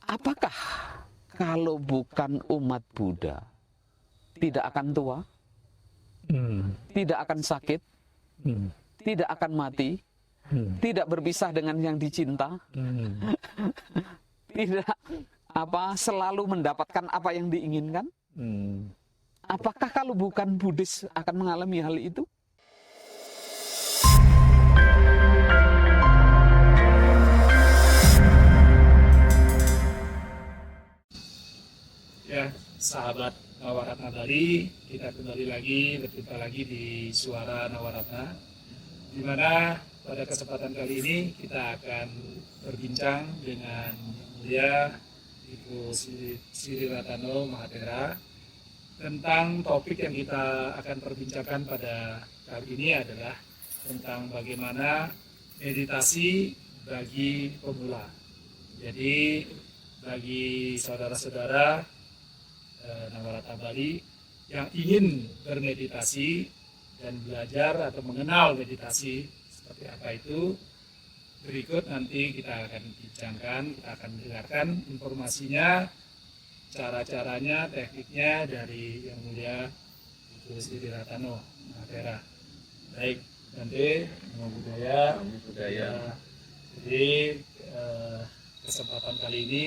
Apakah kalau bukan umat Buddha tidak akan tua, tidak akan sakit, tidak akan mati, tidak berpisah dengan yang dicinta, tidak selalu mendapatkan apa yang diinginkan? Apakah kalau bukan Buddhis akan mengalami hal itu? Ya, sahabat Nawaratna Bali, kita kembali lagi berjumpa lagi di Suara Nawaratna, di mana pada kesempatan kali ini kita akan berbincang dengan Mulia Ibu Sri Ratano Mahathera tentang topik yang kita akan perbincangkan pada kali ini adalah tentang bagaimana meditasi bagi pemula. Jadi bagi saudara-saudara Nawaratna Bali yang ingin bermeditasi dan belajar atau mengenal meditasi seperti apa itu, berikut nanti kita akan bincangkan, kita akan dengarkan informasinya, cara-caranya, tekniknya dari Yang Mulia Ibu Sri Ratano Mahathera. Baik, nanti Namo Buddhaya. Jadi kesempatan kali ini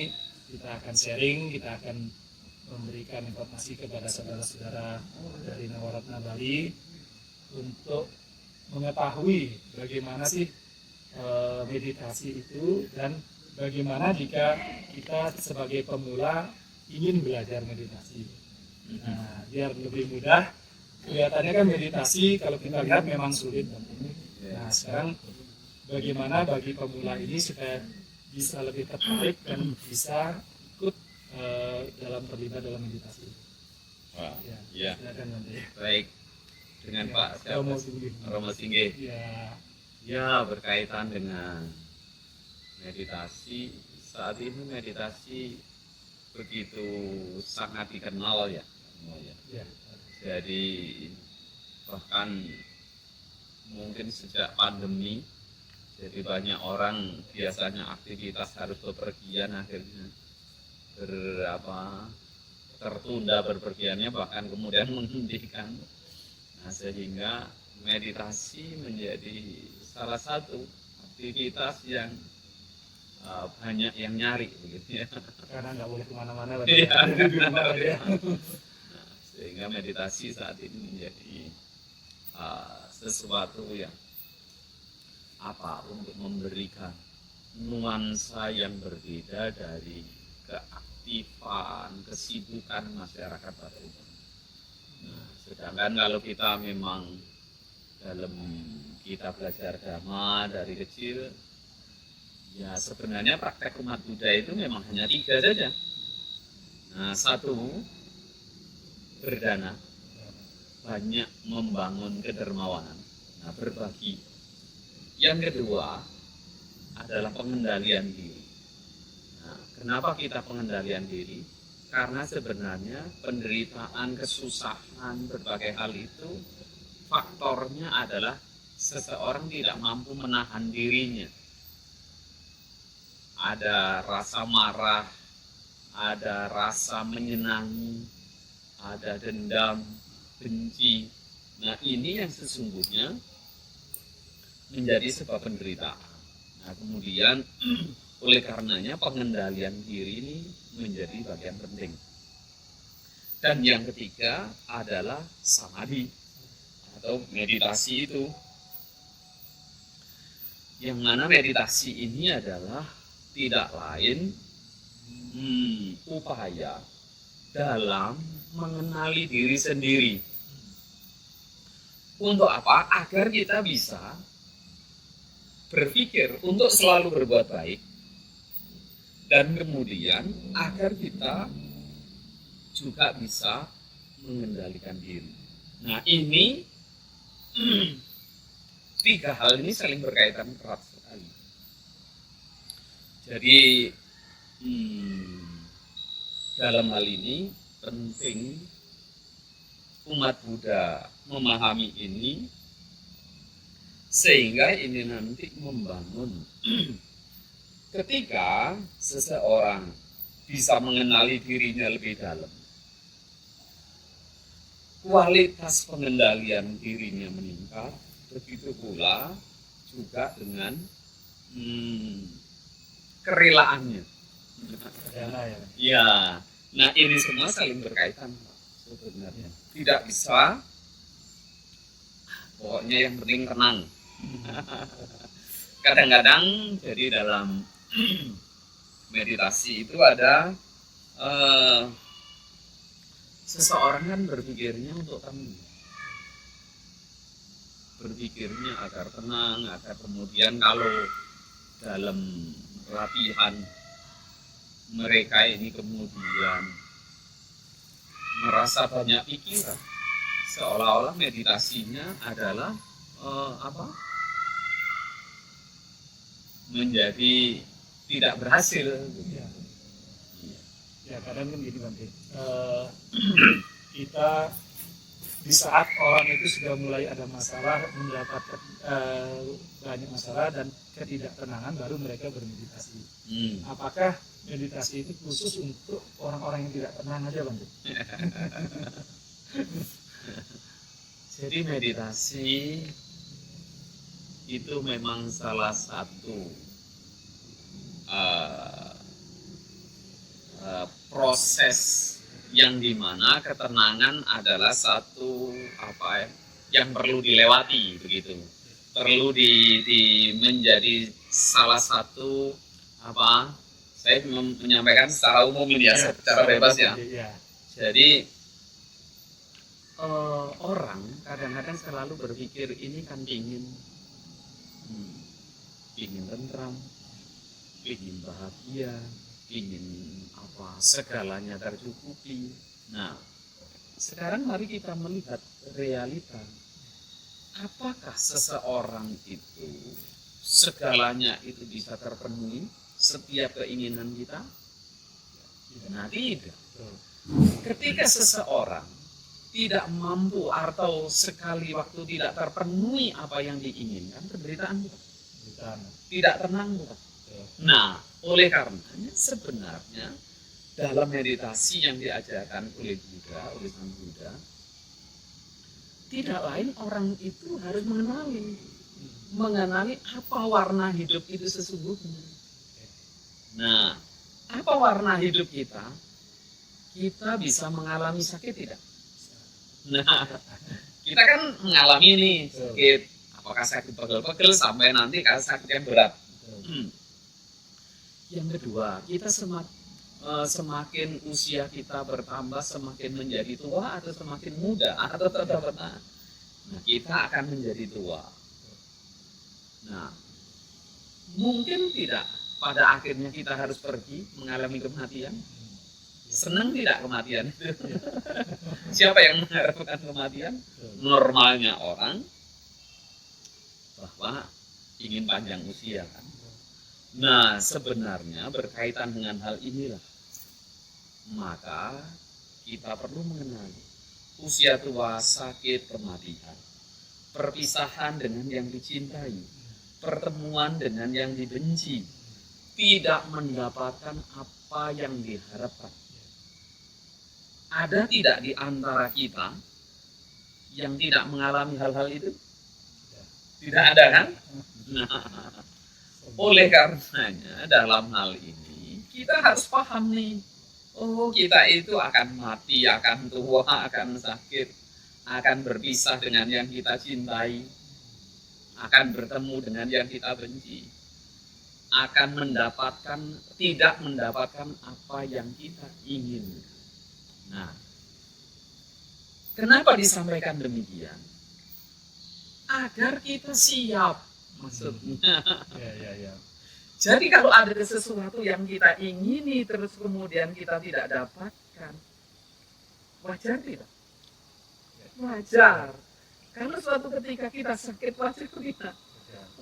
kita akan sharing, kita akan memberikan informasi kepada saudara-saudara dari Nawaratna Bali untuk mengetahui bagaimana sih meditasi itu dan bagaimana jika kita sebagai pemula ingin belajar meditasi. Nah, biar lebih mudah, kelihatannya kan meditasi kalau kita lihat memang sulit. Nah, sekarang bagaimana bagi pemula ini supaya bisa lebih tertarik dan bisa ikut dalam terlibat dalam meditasi. Wah, ya. Silakan nanti. Baik, dengan Ya, Pak Romo Singgih. Ya, berkaitan dengan meditasi. Saat ini meditasi begitu sangat dikenal ya. Ya. Jadi bahkan mungkin sejak pandemi, jadi banyak orang biasanya aktivitas harus bepergian akhirnya tertunda berpergiannya, bahkan kemudian menghentikan. Nah, sehingga meditasi menjadi salah satu aktivitas yang banyak yang nyari begitu ya. Karena nggak boleh kemana-mana. Iya, sehingga meditasi saat ini menjadi sesuatu yang untuk memberikan nuansa yang berbeda dari keaktifan, kesibukan masyarakat pada umumnya. Nah, sedangkan kalau kita memang dalam kita belajar dhamma dari kecil, ya sebenarnya praktek umat Buddha itu memang hanya 3 saja. Nah, 1, berdana, banyak membangun kedermawanan, berbagi. Yang kedua adalah pengendalian diri. Nah, kenapa kita pengendalian diri? Karena sebenarnya penderitaan, kesusahan, berbagai hal itu faktornya adalah seseorang tidak mampu menahan dirinya. Ada rasa marah, ada rasa menyenangi, ada dendam, benci. Nah, ini yang sesungguhnya menjadi sebab penderitaan. Nah, kemudian oleh karenanya pengendalian diri ini menjadi bagian penting. Dan yang ketiga adalah samadhi atau meditasi itu. Yang mana meditasi ini adalah tidak lain upaya dalam mengenali diri sendiri. Untuk apa? Agar kita bisa berpikir untuk selalu berbuat baik, dan kemudian agar kita juga bisa mengendalikan diri. Nah, ini 3 hal ini saling berkaitan erat sekali. Jadi dalam hal ini penting umat Buddha memahami ini, sehingga ini nanti membangun ketika seseorang bisa mengenali dirinya lebih dalam. Kualitas pengendalian dirinya meningkat, begitu pula juga dengan kerelaannya. Adalah ya. Ya, nah ini semua saling berkaitan Pak, sebenarnya. Tidak bisa, pokoknya yang penting tenang. Kadang-kadang jadi dalam meditasi itu ada seseorang kan berpikirnya untuk tenang, berpikirnya agar tenang, agar kemudian kalau dalam latihan mereka ini kemudian merasa banyak pikiran, seolah-olah meditasinya adalah menjadi tidak berhasil. Ya. Ya, kadang kan gini Bante, kita di saat orang itu sudah mulai ada masalah, mendapatkan banyak masalah dan ketidaktenangan, baru mereka bermeditasi. Apakah meditasi itu khusus untuk orang-orang yang tidak tenang aja Bante? Jadi meditasi itu memang salah satu proses yang dimana ketenangan adalah satu yang perlu dilewati, begitu, perlu menjadi salah satu saya menyampaikan secara umum ini ya, secara bebas ya. Jadi orang kadang-kadang selalu berpikir ini kan ingin tentram, ingin bahagia, ingin segalanya tercukupi. Nah, sekarang mari kita melihat realita. Apakah seseorang itu segalanya itu bisa terpenuhi, setiap keinginan kita? Nah, tidak. Ketika seseorang tidak mampu atau sekali waktu tidak terpenuhi apa yang diinginkan, penderitaan tidak tenang. Nah, oleh karenanya sebenarnya dalam meditasi yang diajarkan oleh Buddha, oleh Sang Buddha, tidak lain orang itu harus mengenali apa warna hidup itu sesungguhnya. Nah, apa warna hidup kita? Kita bisa mengalami sakit tidak? Nah, kita kan mengalami nih sakit, apakah sakit pegel-pegel sampai nanti sakit yang berat. Yang kedua, kita semakin usia kita bertambah, semakin menjadi tua atau semakin muda atau tetap nah, kita akan menjadi tua. Nah, mungkin tidak pada akhirnya kita harus pergi mengalami kematian. Senang tidak kematian? Siapa yang mengharapkan kematian? Normalnya orang bahwa ingin panjang usia kan. Nah, sebenarnya berkaitan dengan hal inilah, maka kita perlu mengenali usia tua, sakit, kematian, perpisahan dengan yang dicintai, pertemuan dengan yang dibenci, tidak mendapatkan apa yang diharapkan. Ada tidak di antara kita yang tidak mengalami hal-hal itu? Tidak ada kan? Nah, oleh karenanya dalam hal ini kita harus paham nih, kita itu akan mati, akan tua, akan sakit, akan berpisah dengan yang kita cintai, akan bertemu dengan yang kita benci, akan tidak mendapatkan apa yang kita inginkan. Nah, kenapa disampaikan demikian? Agar kita siap, maksudnya. Ya. Jadi kalau ada sesuatu yang kita ingini terus kemudian kita tidak dapatkan, wajar tidak? Wajar. Kalau suatu ketika kita sakit, wajar tidak?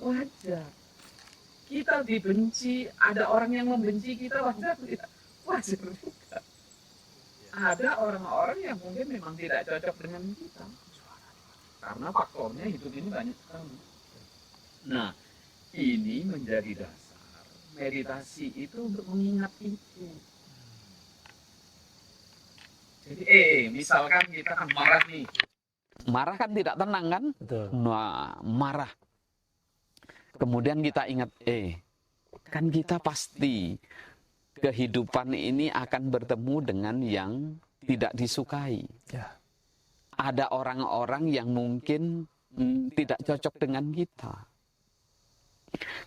Wajar. Kita dibenci, ada orang yang membenci kita, wajar tidak? Wajar juga. Ada orang-orang yang mungkin memang tidak cocok dengan kita. Karena faktornya hidup ini banyak sekali. Nah, ini menjadi dasar meditasi itu untuk mengingat itu. misalkan kita kan marah nih. Marah kan tidak tenang kan? Betul. Nah, marah. Kemudian kita ingat, kan kita pasti kehidupan ini akan bertemu dengan yang tidak disukai. Ya. Ada orang-orang yang mungkin tidak cocok dengan kita.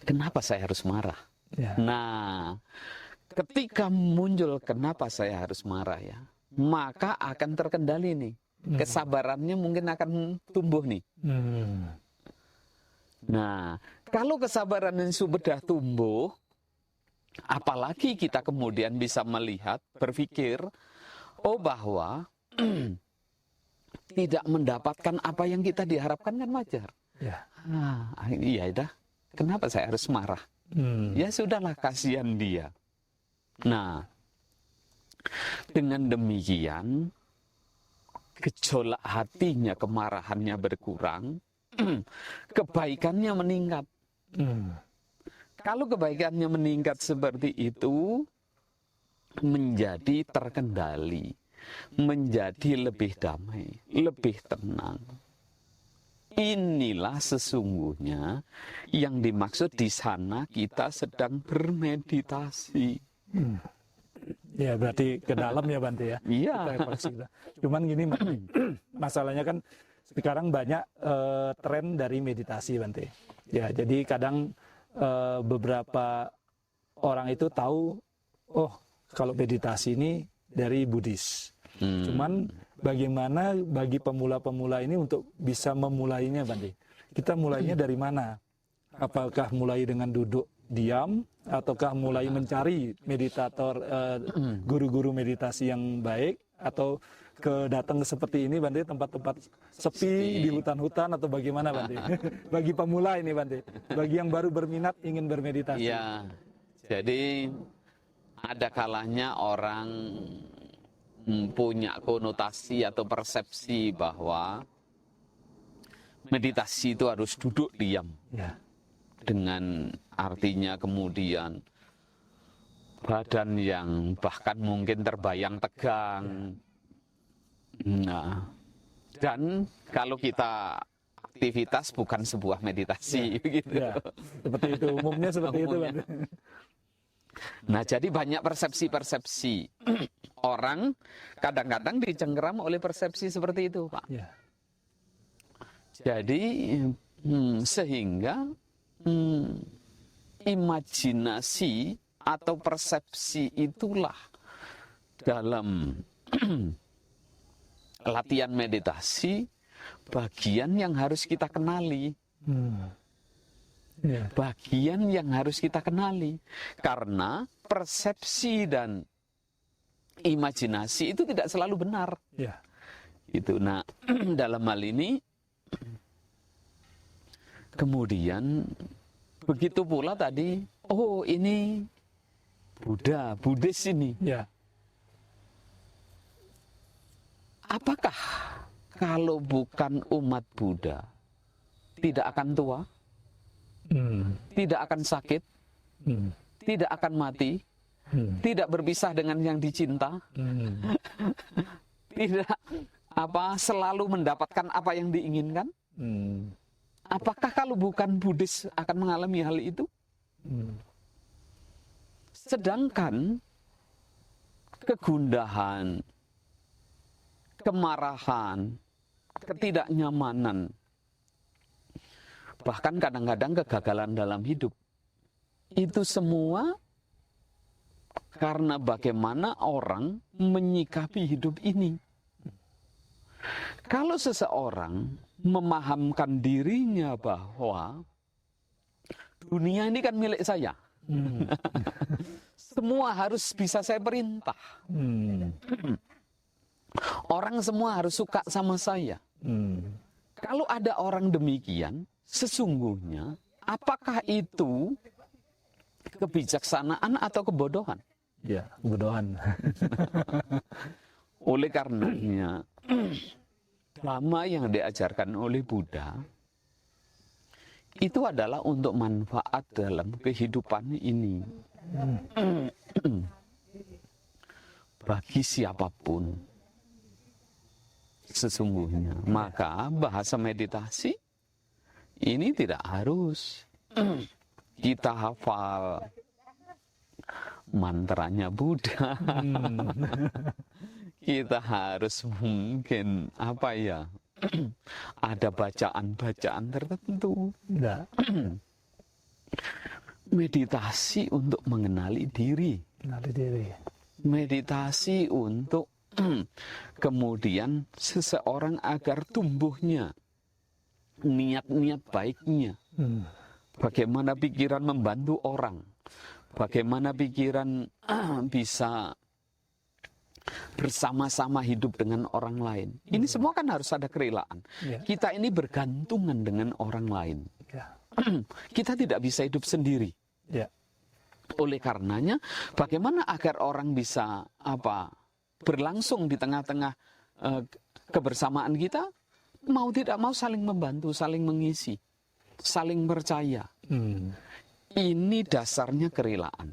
Kenapa saya harus marah? Ya. Nah, ketika muncul kenapa saya harus marah ya, maka akan terkendali nih. Kesabarannya mungkin akan tumbuh nih. Nah, kalau kesabaran yang sudah tumbuh, apalagi kita kemudian bisa melihat, berpikir, bahwa tidak mendapatkan apa yang kita diharapkan kan wajar. Ya. Iya dah, kenapa saya harus marah? Ya sudahlah, kasihan dia. Nah, dengan demikian, gejolak hatinya, kemarahannya berkurang, kebaikannya meningkat. Kalau kebaikannya meningkat seperti itu, menjadi terkendali, menjadi lebih damai, lebih tenang. Inilah sesungguhnya yang dimaksud di sana kita sedang bermeditasi. Ya berarti ke dalam ya Bante ya. Iya. Cuman gini masalahnya kan sekarang banyak tren dari meditasi Bante. Ya jadi kadang beberapa orang itu tahu, kalau meditasi ini dari Buddhis. Cuman bagaimana bagi pemula-pemula ini untuk bisa memulainya Bante? Kita mulainya dari mana? Apakah mulai dengan duduk diam, ataukah mulai mencari meditator, guru-guru meditasi yang baik, atau datang seperti ini Bante, tempat-tempat sepi di hutan-hutan, atau bagaimana Bante? Bagi pemula ini Bante, bagi yang baru berminat ingin bermeditasi. Ya, jadi ada kalanya orang punya konotasi atau persepsi bahwa meditasi itu harus duduk diam. Ya. Dengan artinya kemudian badan yang bahkan mungkin terbayang tegang. Nah, dan kalau kita aktivitas bukan sebuah meditasi, begitu. Ya, seperti itu, umumnya seperti itu Bante. Nah, jadi banyak persepsi-persepsi. Orang kadang-kadang dicengkeram oleh persepsi seperti itu, Pak. Ya. Jadi sehingga imajinasi atau persepsi itulah dalam latihan meditasi bagian yang harus kita kenali. Ya. Bagian yang harus kita kenali. Karena persepsi dan imajinasi itu tidak selalu benar. Ya. Itu. Nah, dalam hal ini kemudian begitu pula tadi, ini Buddhis ini. Ya. Apakah kalau bukan umat Buddha tidak akan tua? Tidak akan sakit? Tidak akan mati? Tidak berpisah dengan yang dicinta? Tidak selalu mendapatkan apa yang diinginkan? Apakah kalau bukan Buddhis akan mengalami hal itu? Sedangkan kegundahan, kemarahan, ketidaknyamanan, bahkan kadang-kadang kegagalan dalam hidup, itu semua karena bagaimana orang menyikapi hidup ini. Kalau seseorang memahamkan dirinya bahwa dunia ini kan milik saya, semua harus bisa saya perintah, orang semua harus suka sama saya. Kalau ada orang demikian, sesungguhnya apakah itu kebijaksanaan atau kebodohan? Ya, kebodohan. Oleh karenanya, dhamma yang diajarkan oleh Buddha itu adalah untuk manfaat dalam kehidupan ini. Bagi siapapun. sesungguhnya. Maka bahasa meditasi ini tidak harus kita hafal mantranya Buddha. Kita harus mungkin apa ya, ada bacaan-bacaan tertentu. Enggak. Meditasi untuk mengenali diri. Kenali diri. Meditasi untuk kemudian seseorang agar tumbuhnya niat-niat baiknya. Bagaimana pikiran membantu orang. Bagaimana pikiran bisa bersama-sama hidup dengan orang lain. Ini semua kan harus ada kerelaan. Ya. Kita ini bergantungan dengan orang lain. Ya. Kita tidak bisa hidup sendiri. Ya. Oleh karenanya, bagaimana agar orang bisa berlangsung di tengah-tengah kebersamaan kita, mau tidak mau saling membantu, saling mengisi, saling percaya. Ini dasarnya kerelaan,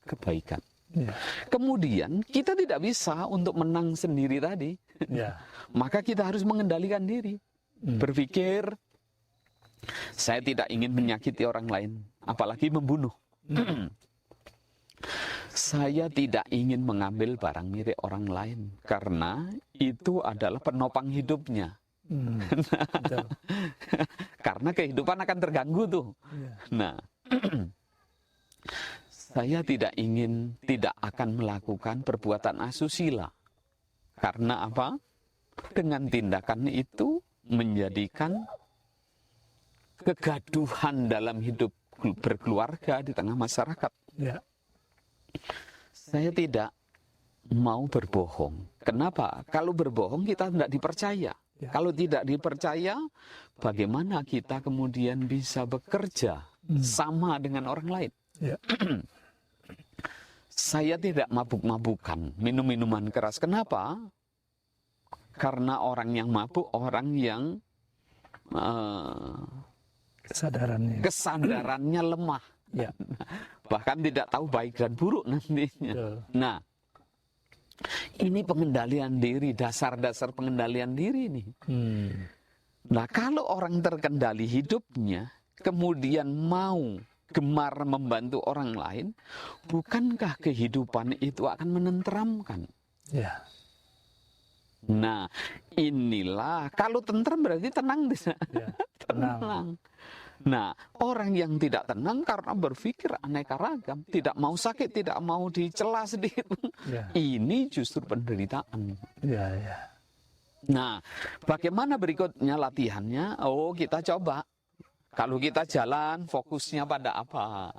kebaikan. Ya. Kemudian kita tidak bisa untuk menang sendiri tadi. Ya. Maka kita harus mengendalikan diri. Berpikir, saya tidak ingin menyakiti orang lain, apalagi membunuh. Saya tidak ingin mengambil barang milik orang lain, karena itu adalah penopang hidupnya. Betul. Karena kehidupan akan terganggu tuh. Ya. Nah, saya tidak akan melakukan perbuatan asusila. Karena apa? Dengan tindakan itu menjadikan kegaduhan dalam hidup berkeluarga di tengah masyarakat. Ya. Saya tidak mau berbohong. Kenapa? Kalau berbohong kita tidak dipercaya. Ya. Kalau tidak dipercaya, bagaimana kita kemudian bisa bekerja sama dengan orang lain? Ya. Saya tidak mabuk-mabukan, minum minuman keras. Kenapa? Karena orang yang mabuk, orang yang kesadarannya lemah. Ya. Bahkan tidak tahu baik dan buruk nantinya. Betul. Nah, ini pengendalian diri, dasar-dasar pengendalian diri nih. Nah, kalau orang terkendali hidupnya, kemudian mau gemar membantu orang lain, bukankah kehidupan itu akan menenteramkan? Ya. Nah, inilah, kalau tentram berarti tenang. Ya. Tenang. Nah, orang yang tidak tenang karena berpikir aneka ragam, tidak mau sakit, tidak mau dicela sedikit pun, Ya. ini justru penderitaan. Ya. Ya. Nah, bagaimana berikutnya latihannya? Oh, kita coba. Kalau kita jalan, fokusnya pada apa?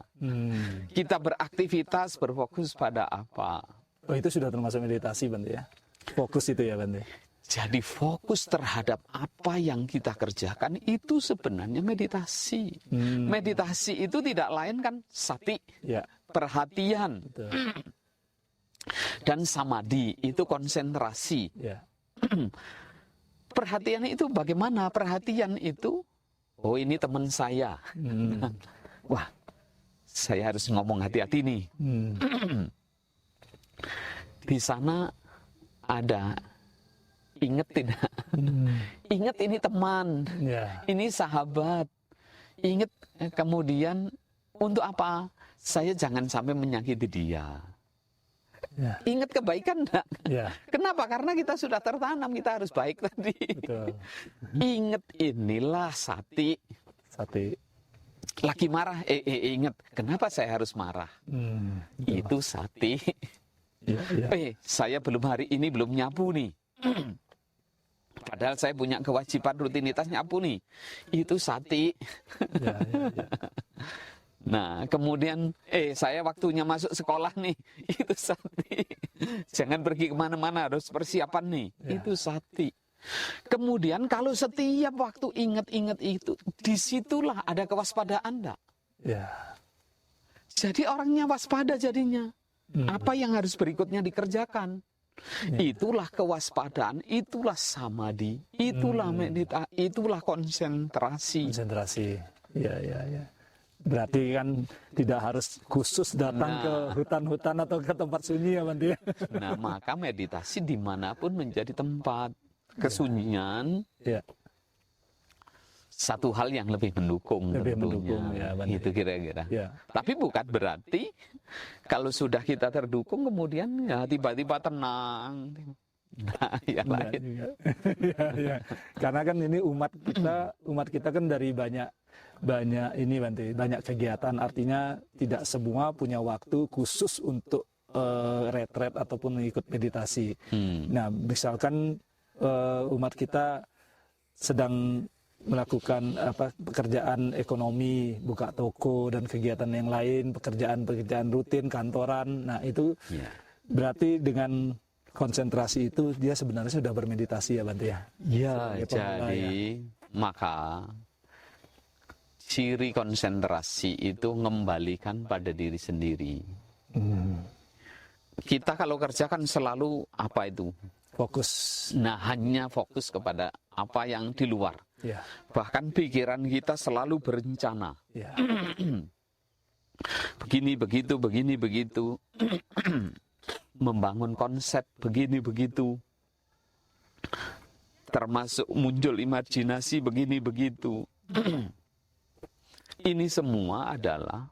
Kita beraktivitas, berfokus pada apa? Oh, itu sudah termasuk meditasi, Bante ya? Fokus itu ya, Bante? Jadi fokus terhadap apa yang kita kerjakan itu sebenarnya meditasi. Meditasi itu tidak lain kan sati, Ya. perhatian. Betul. Dan samadhi itu konsentrasi. Ya. Perhatian itu bagaimana? Perhatian itu, oh ini teman saya. Wah, saya harus ngomong hati-hati nih. Di sana ada, ingat tidak? Ingat ini teman, Ya. ini sahabat. Ingat kemudian untuk apa? Saya jangan sampai menyakiti dia. Ya. Ingat kebaikan enggak? Ya. Kenapa? Karena kita sudah tertanam, kita harus baik tadi. Betul. Ingat inilah sati. Sati. Lagi marah, ingat. Kenapa saya harus marah? Betul. Itu sati. Ya. Ya. Saya hari ini belum nyapu nih. Padahal saya punya kewajiban rutinitas nyapu nih. Itu sati. Ya. Ya. Ya. Nah, kemudian, saya waktunya masuk sekolah nih. Itu sati. Jangan pergi kemana-mana, harus persiapan nih. Ya. Itu sati. Kemudian kalau setiap waktu ingat-ingat itu, disitulah ada kewaspadaan enggak? Ya. Jadi orangnya waspada jadinya. Apa yang harus berikutnya dikerjakan? Itulah kewaspadaan, itulah samadhi, itulah meditasi, itulah konsentrasi. Konsentrasi. Ya. Ya. Ya. Berarti kan tidak harus khusus datang ke hutan-hutan atau ke tempat sunyi ya, Bante? Nah, maka meditasi dimanapun menjadi tempat. kesunyian Ya. satu hal yang lebih mendukung Lebih tentunya. mendukung, ya, Bante. Itu kira-kira. Ya. Tapi bukan berarti kalau sudah kita terdukung kemudian ya tiba-tiba tenang. Nah, yang Enggak lain. juga. Ya, ya. Karena kan ini umat kita kan dari banyak ini Bante, banyak kegiatan, artinya tidak semua punya waktu khusus untuk retret ataupun ikut meditasi. Nah, misalkan umat kita sedang melakukan pekerjaan ekonomi, buka toko dan kegiatan yang lain, pekerjaan rutin kantoran. Nah, itu berarti dengan konsentrasi itu dia sebenarnya sudah bermeditasi ya Bante ya. Ya, Sebagai pemula, jadi maka ciri konsentrasi itu mengembalikan pada diri sendiri. Kita kalau kerja kan selalu apa itu? Fokus. Nah, hanya fokus kepada apa yang di luar. Ya. Bahkan pikiran kita selalu berencana. Ya. Begini, begitu, begini, begitu. Membangun konsep begini, begitu. Termasuk muncul imajinasi begini, begitu. Ini semua adalah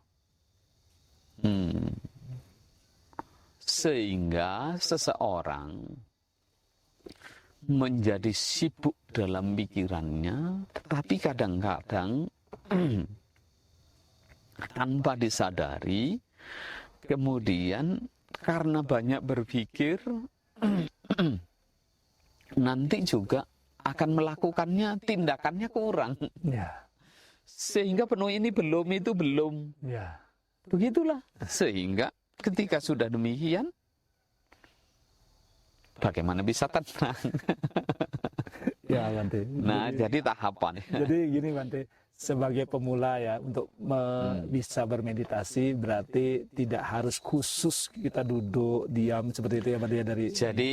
sehingga seseorang menjadi sibuk dalam pikirannya, tapi kadang-kadang tanpa disadari, kemudian karena banyak berpikir, nanti juga akan melakukannya, tindakannya kurang. Ya. Sehingga penuh ini belum, itu belum. Ya. Begitulah. Sehingga ketika sudah demikian, bagaimana bisa tenang? Ya Bante. Nah, jadi tahapan. Jadi gini Bante, sebagai pemula ya, untuk bisa bermeditasi berarti tidak harus khusus kita duduk diam seperti itu ya Bante ya dari. Jadi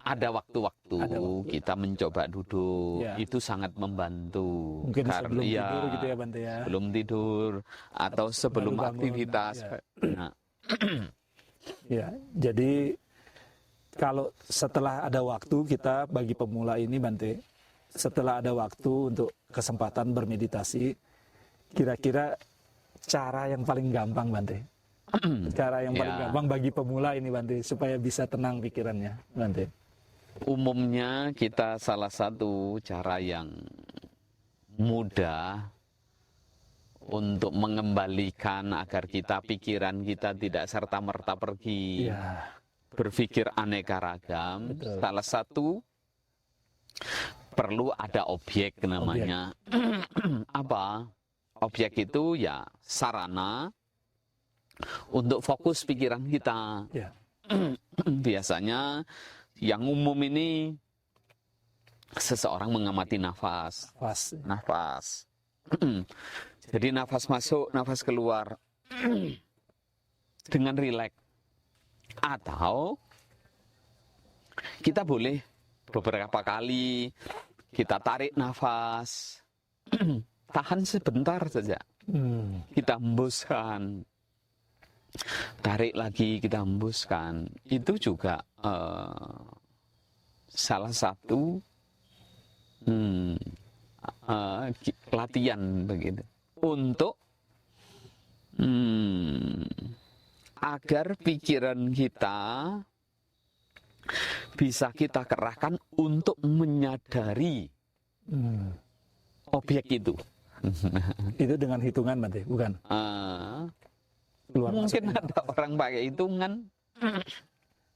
ada waktu-waktu kita mencoba duduk, Ya. itu sangat membantu. Mungkin Karena sebelum tidur gitu ya Bante ya. Sebelum tidur atau sebelum Baru bangun, aktivitas. ya. Nah, Ya, jadi kalau setelah ada waktu kita bagi pemula ini Bante, setelah ada waktu untuk kesempatan bermeditasi, kira-kira cara yang paling gampang Bante, cara yang paling Ya. gampang bagi pemula ini Bante, supaya bisa tenang pikirannya Bante. umumnya kita salah satu cara yang mudah untuk mengembalikan agar pikiran kita tidak serta-merta pergi. Ya, Berpikir aneka ragam. Betul. Salah satu perlu ada objek namanya. Apa? Objek itu ya sarana untuk fokus pikiran kita. ya, Biasanya yang umum ini seseorang mengamati nafas. pas. Nafas. Jadi nafas masuk, nafas keluar dengan rileks. Atau kita boleh beberapa kali kita tarik nafas, tahan sebentar saja, kita hembuskan, tarik lagi, kita hembuskan. Itu juga salah satu latihan begitu untuk agar pikiran kita bisa kita kerahkan untuk menyadari objek itu. Itu dengan hitungan Bante, bukan? Keluar Mungkin masuk. ada orang pakai hitungan,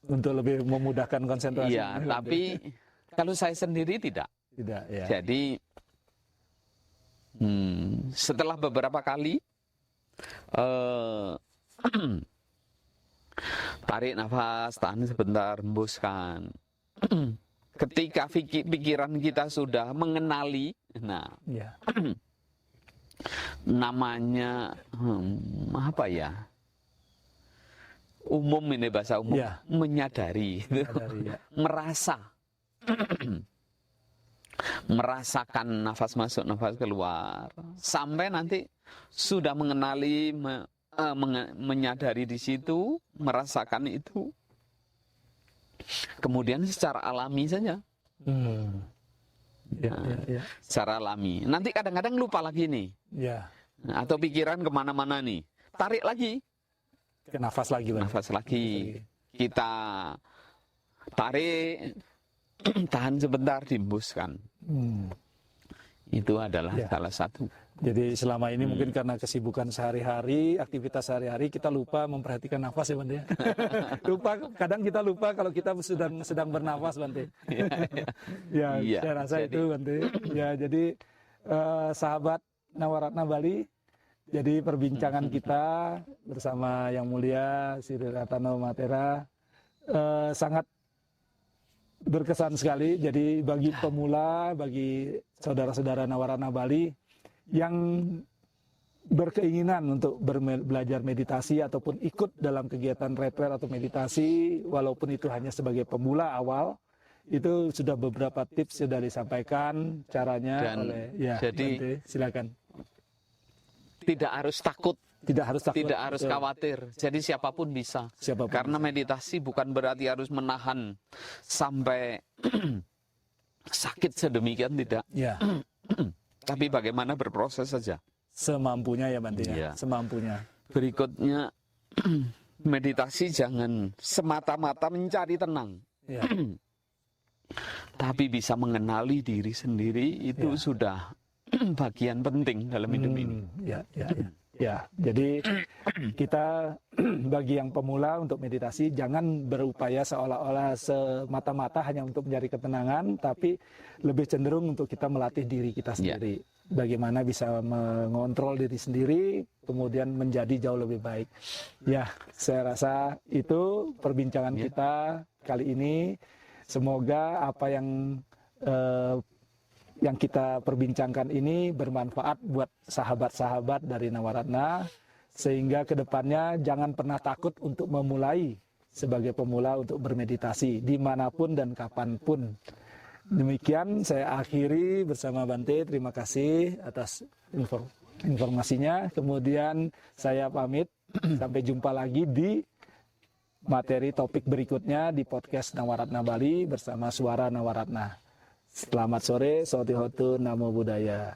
Untuk lebih memudahkan konsentrasi. ya, tapi kalau saya sendiri tidak. Tidak, ya. Jadi setelah beberapa kali tarik nafas, tahan sebentar, hembuskan. Ketika pikiran kita sudah mengenali, nah Ya. namanya apa ya? Umum ini bahasa umum, Ya. menyadari, Menyadari, ya. merasa. Merasakan nafas masuk, nafas keluar, sampai nanti sudah mengenali, menyadari di situ, merasakan itu, kemudian secara alami saja Ya, ya, secara alami. Nanti kadang-kadang lupa lagi nih, ya. atau pikiran kemana-mana nih, tarik lagi, Ke nafas lagi, Bang. nafas lagi, kita tarik, tahan sebentar, dihembuskan. Itu adalah Ya. salah satu. Jadi selama ini mungkin karena kesibukan sehari-hari, aktivitas sehari-hari, kita lupa memperhatikan nafas ya, Bante. Lupa, kadang kita lupa kalau kita sedang bernafas, Bante. Ya, Iya, saya rasa jadi- itu, Bante. Ya, jadi sahabat Nawaratna Bali, jadi perbincangan kita bersama Yang Mulia Sri Ratana Matera sangat berkesan sekali. Jadi bagi pemula, bagi saudara-saudara Nawaratna Bali yang berkeinginan untuk belajar meditasi ataupun ikut dalam kegiatan retret atau meditasi, walaupun itu hanya sebagai pemula awal, itu sudah beberapa tips sudah disampaikan caranya Dan oleh ya. jadi- Bante, silakan. Tidak harus takut, Tidak harus takut, tidak harus betul. khawatir. Jadi siapapun bisa. Siapapun Karena meditasi bukan berarti harus menahan sampai sakit sedemikian, tidak. Ya, Tapi bagaimana berproses saja. semampunya ya, Bante, ya. Iya. Semampunya. Berikutnya, meditasi jangan semata-mata mencari tenang. Ya. Tapi bisa mengenali diri sendiri, itu Ya. sudah bagian penting dalam hidup ini. Ya, ya, ya. Ya, jadi kita bagi yang pemula untuk meditasi jangan berupaya seolah-olah semata-mata hanya untuk mencari ketenangan, tapi lebih cenderung untuk kita melatih diri kita sendiri. Bagaimana bisa mengontrol diri sendiri, kemudian menjadi jauh lebih baik. Ya, saya rasa itu perbincangan kita kali ini. Semoga apa yang kita perbincangkan ini bermanfaat buat sahabat-sahabat dari Nawaratna, sehingga kedepannya jangan pernah takut untuk memulai sebagai pemula untuk bermeditasi dimanapun dan kapanpun. Demikian saya akhiri bersama Bante. Terima kasih atas informasinya. Kemudian saya pamit. Sampai jumpa lagi di materi topik berikutnya di podcast Nawaratna Bali bersama Suara Nawaratna. Selamat sore, Sotihotu, Namo Buddhaya.